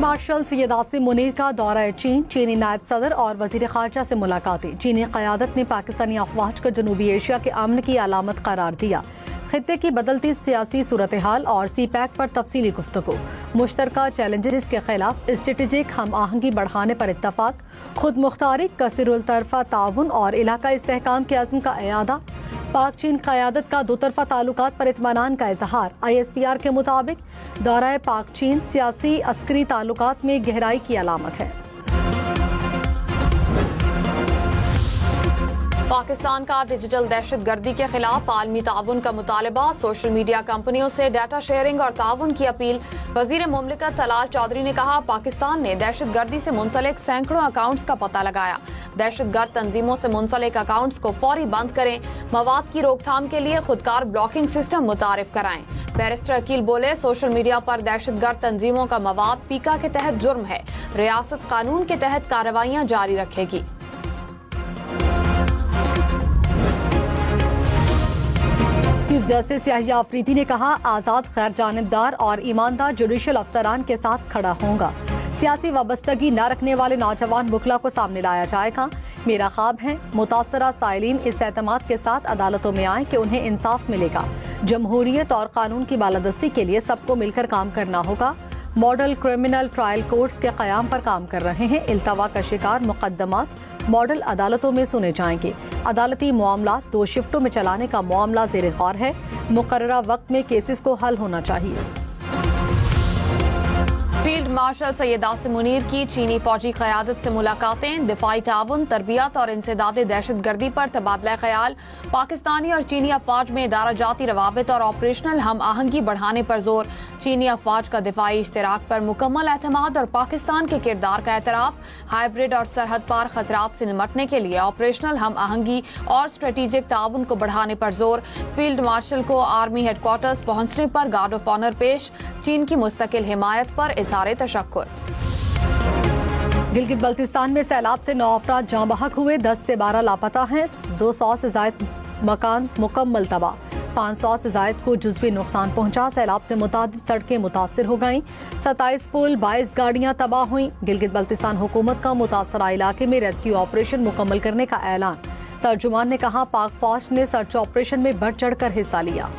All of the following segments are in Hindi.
मार्शल सैयद आसिम मुनीर का दौरा चीन, चीनी नायब सदर और वजीर खारजा से मुलाकातें। चीनी क़यादत ने पाकिस्तानी अफवाज को जनूबी एशिया के अमन की अलामत करार दिया। खित्ते की बदलती सियासी सूरत हाल और सी पैक पर तफसीली गुफ्तगू। मुश्तरका चैलेंजेस के खिलाफ स्ट्रेटेजिक हम आहंगी बढ़ाने पर इत्तफाक। खुद मुख्तारी, कसीरुल तरफा ताउन और इलाका इस्तेहकाम के अज़्म का इयादा। पाक चीन क़यादत का दो तरफा ताल्लुकात पर इत्मीनान का इजहार। ISPR के मुताबिक दौरा पाक चीन सियासी अस्करी ताल्लुकात में गहराई की अलामत है। पाकिस्तान का डिजिटल दहशतगर्दी के खिलाफ आलमी ताउन का मुतालबा। सोशल मीडिया कंपनियों से डाटा शेयरिंग और ताउन की अपील। वजीर मुमलिकत तलाल चौधरी ने कहा, पाकिस्तान ने दहशतगर्दी से मुंसलिक सैकड़ों अकाउंट्स का पता लगाया। दहशतगर्द तंजीमों से मुंसलिक अकाउंट्स को फौरी बंद करें। मवाद की रोकथाम के लिए खुदकार ब्लॉकिंग सिस्टम मुतारिफ कराएं। बैरिस्टर अकील बोले, सोशल मीडिया पर दहशतगर्द तंजीमों का मवाद पीका के तहत जुर्म है। रियासत कानून के तहत कार्रवाइयां जारी रखेगी। चीफ जस्टिस याहिया अफरीदी ने कहा, आज़ाद, गैर जानिबदार और ईमानदार जुडिशल अफसरान के साथ खड़ा होगा। सियासी वाबस्तगी न रखने वाले नौजवान बुकला को सामने लाया जाएगा। मेरा ख्वाब है मुतासरा साइलिन इस एतमाद के साथ अदालतों में आए कि उन्हें इंसाफ मिलेगा। जमहूरियत और कानून की बालादस्ती के लिए सबको मिलकर काम करना होगा। मॉडल क्रिमिनल ट्रायल कोर्ट्स के क़याम पर काम कर रहे हैं। इल्तवा का शिकार मुकदमात मॉडल अदालतों में सुने जाएंगे। अदालती मामला 2 शिफ्टों में चलाने का मामला ज़ेर गौर है। मुकर्ररा वक्त में केसेस को हल होना चाहिए। फील्ड मार्शल सैयद आसिम मुनीर की चीनी फौजी क़यादत से मुलाकातें। दिफाई ताउन, तरबियत और इंसदादे दहशतगर्दी पर तबादला ख्याल। पाकिस्तानी और चीनी अफवाज में इदारा जाती रवाबित और ऑपरेशनल हम आहंगी बढ़ाने पर जोर। चीनी अफवाज का दिफाई इश्तिराक पर मुकम्मल एतमाद और पाकिस्तान के किरदार का एतराफ। हाइब्रिड और सरहद पार खतरात से निमटने के लिए ऑपरेशनल हम आहंगी और स्ट्रेटेजिक ताउन को बढ़ाने पर जोर। फील्ड मार्शल को आर्मी हेडक्वार्टर्स पहुंचने पर गार्ड ऑफ ऑनर पेश। चीन की मुस्तकिल हिमायत पर इज़हार तशक्कुर। गिलगित बल्तिस्तान में सैलाब से 9 अफराद जाँ बहक हुए, 10 से 12 लापता हैं। 200 से जायद मकान मुकम्मल तबाह, 500 से जायद को जुज़वी नुकसान पहुंचा। सैलाब से मुतादिद सड़कें मुतासिर हो गईं। 27 पुल, 22 गाड़ियां तबाह हुईं। गिलगित बल्तिस्तान हुकूमत का मुतासरा इलाके में रेस्क्यू ऑपरेशन मुकम्मल करने का ऐलान। तर्जुमान ने कहा, पाक फौज ने सर्च ऑपरेशन में बढ़ चढ़ कर हिस्सा लिया।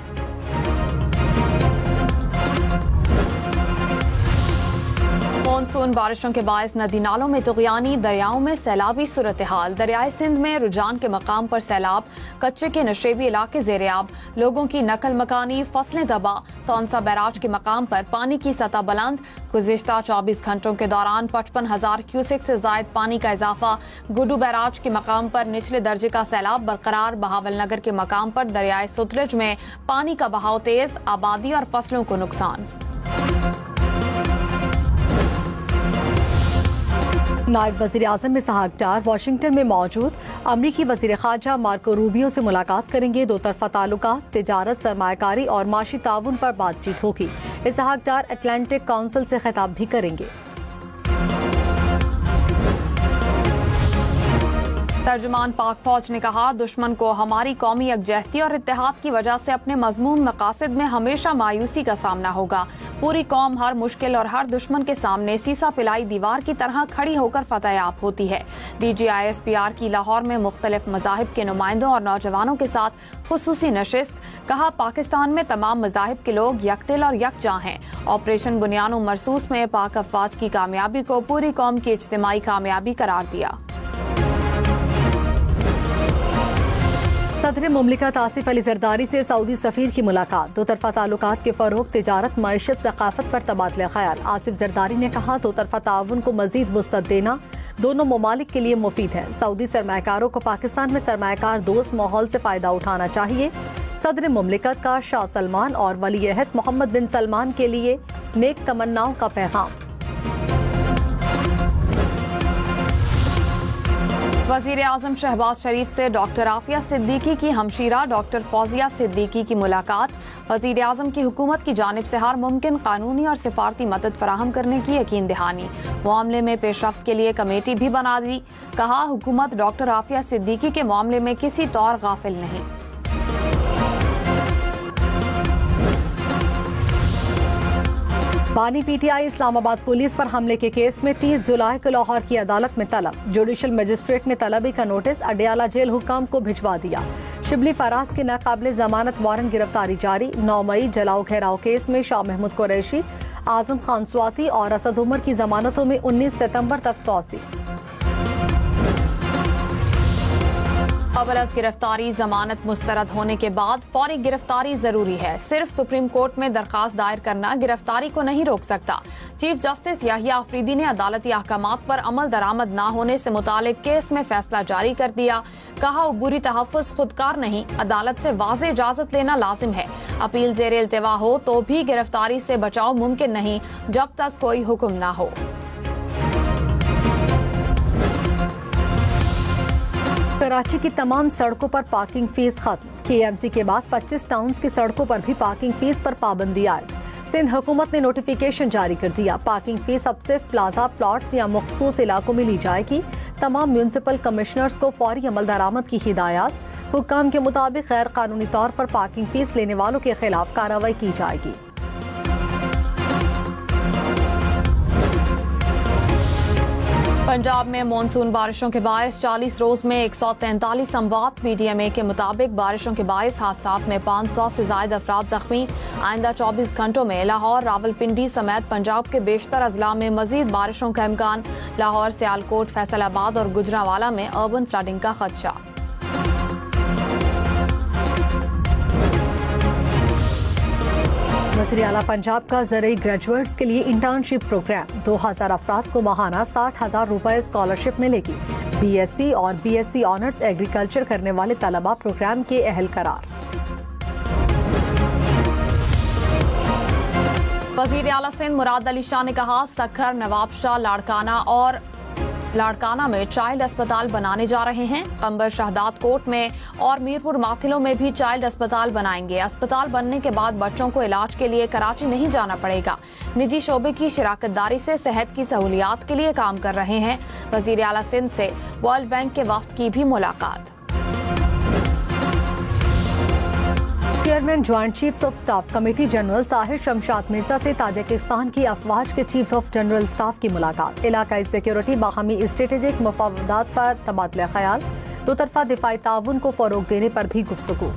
मानसून बारिशों के बायस नदी नालों में तुग़यानी, दरियाओं में सैलाबी सूरत हाल। दरियाए सिंध में रुझान के मकाम पर सैलाब, कच्चे के नशेबी इलाके ज़ेर-ए-आब। लोगों की नकल मकानी, फसलें तबाह। तौनसा बैराज के मकाम पर पानी की सतह बुलंद। गुज़िश्ता 24 घंटों के दौरान 55,000 क्यूसेक से जायद पानी का इजाफा। गुड्डू बैराज के मकाम पर निचले दर्जे का सैलाब बरकरार। बहावल नगर के मकाम पर दरियाए सतलुज में पानी का बहाव तेज, आबादी और फसलों को नुकसान। नायब वज़ीर आज़म इसहाक डार वाशिंगटन में मौजूद। अमरीकी वज़ीर ख़ारजा मार्को रूबियो से मुलाकात करेंगे। दो तरफ़ा ताल्लुकात, तिजारत, सरमायाकारी और माशी ताउन पर बातचीत होगी। इसहाक डार अटलांटिक काउंसिल से खिताब भी करेंगे। तर्जुमान पाक फौज ने कहा, दुश्मन को हमारी कौमी यकजहती और इत्तेहाद की वजह से अपने मज़मूम मकासद में हमेशा मायूसी का सामना होगा। पूरी कौम हर मुश्किल और हर दुश्मन के सामने सीसा पिलाई दीवार की तरह खड़ी होकर फतेहयाब होती है। DG ISPR की लाहौर में मुख्तलिफ मज़ाहिब के नुमाइंदों और नौजवानों के साथ खुसूसी नशिस्त। कहा, पाकिस्तान में तमाम मज़ाहिब के लोग यकदिल और यकजा हैं। ऑपरेशन बुनियानो मरसूस में पाक अफवाज की कामयाबी को पूरी कौम की इज्तिमाई कामयाबी करार दिया। सदर मुमलिकत आसिफ अली जरदारी से सऊदी सफीर की मुलाकात। दो तरफा ताल्लुकात के फरोग, तिजारत, मईशत, सकाफत पर तबादला ख्याल। आसिफ जरदारी ने कहा, दो तरफा ताउन को मजीद वुसअत देना दोनों ममालिक के लिए मुफीद है। सऊदी सरमायाकारों को पाकिस्तान में सरमायाकार दोस्त माहौल से फायदा उठाना चाहिए। सदर मुमलिकत का शाह सलमान और वली अहद मोहम्मद बिन सलमान के लिए नेक तमन्नाओं का पैगाम। वज़ीर आज़म शहबाज शरीफ से डॉक्टर आफिया सिद्दीकी की हमशीरा डॉक्टर फौजिया सिद्दीकी की मुलाकात। वज़ीर आज़म की हुकूमत की जानिब से हर मुमकिन कानूनी और सिफारती मदद फराहम करने की यकीन दहानी। मामले में पेशरफ्त के लिए कमेटी भी बना दी। कहा, हुकूमत डॉक्टर आफिया सिद्दीकी के मामले में किसी तौर गाफिल नहीं। बानी पीटीआई इस्लामाबाद पुलिस पर हमले के केस में 30 जुलाई को लाहौर की अदालत में तलब। जुडिशल मजिस्ट्रेट ने तलबी का नोटिस अडियाला जेल हुक्काम को भिजवा दिया। शिबली फराज के नाकाबिले जमानत वारंट गिरफ्तारी जारी। 9 मई जलाओ घेराव केस में शाह महमूद कुरैशी, आजम खान स्वाति और असद उमर की जमानतों में 19 सितंबर तक तौसी। अवलस गिरफ्तारी जमानत मुस्तरद होने के बाद फौरी गिरफ्तारी जरूरी है। सिर्फ सुप्रीम कोर्ट में दरखास्त दायर करना गिरफ्तारी को नहीं रोक सकता। चीफ जस्टिस याहिया अफरीदी ने अदालती अहकामात पर अमल दरामद न होने से मुतालिक केस में फैसला जारी कर दिया। कहा अबूरी तहफ़्फ़ुज़ खुदकार नहीं, अदालत से वाज़ेह इजाजत लेना लाजिम है। अपील ज़ेर इल्तिवा हो तो भी गिरफ्तारी से बचाव मुमकिन नहीं जब तक कोई हुक्म न हो। कराची की तमाम सड़कों पर पार्किंग फीस खत्म। KMC के बाद 25 टाउन्स की सड़कों पर भी पार्किंग फीस पर पाबंदी आए। सिंध हुकूमत ने नोटिफिकेशन जारी कर दिया। पार्किंग फीस अब सिर्फ प्लाजा प्लॉट्स या मखसूस इलाकों में ली जाएगी। तमाम म्यूनिसिपल कमिश्नर्स को फौरी अमल दरामद की हिदायत। हुक्काम के मुताबिक गैर कानूनी तौर पर पार्किंग फीस लेने वालों के खिलाफ कार्रवाई की जाएगी। पंजाब में मानसून बारिशों के बायस 40 रोज में 143 अमवात। PTMA के मुताबिक बारिशों के बायस हादसात में 500 से ज्यादा अफराद जख्मी। आइंदा 24 घंटों में लाहौर, रावलपिंडी समेत पंजाब के बेशतर अजला में मजीद बारिशों का इम्कान। लाहौर, सियालकोट, फैसलाबाद और गुजरांवाला में अर्बन फ्लडिंग का खदशा। वज़ीर आला पंजाब का ज़रई ग्रेजुएट्स के लिए इंटर्नशिप प्रोग्राम। 2000 अफराद को माहाना 60,000 रुपए स्कॉलरशिप मिलेगी। BSc और BSc ऑनर्स एग्रीकल्चर करने वाले तलबा प्रोग्राम के अहल करार। वज़ीर आला सिंध मुराद अली शाह ने कहा, सखर, नवाबशाह, लाड़काना में चाइल्ड अस्पताल बनाने जा रहे हैं। कंबर, शहदाद कोट में और मीरपुर माथिलों में भी चाइल्ड अस्पताल बनाएंगे। अस्पताल बनने के बाद बच्चों को इलाज के लिए कराची नहीं जाना पड़ेगा। निजी शोबे की शिराकतदारी से सेहत की सहूलियात के लिए काम कर रहे हैं। वज़ीर आला सिंध से वर्ल्ड बैंक के वफ्द की भी मुलाकात। Chairman joint chiefs of staff committee general Sahir Shamshad Mirza से ताजिकिस्तान की अफवाज के चीफ ऑफ जनरल स्टाफ की मुलाकात। इलाकाई सिक्योरिटी, बाहमी स्ट्रेटेजिक मफावदात पर तबादला ख्याल। दो तरफा दिफाई ताउन को फरोग देने पर भी गुफ्तगू।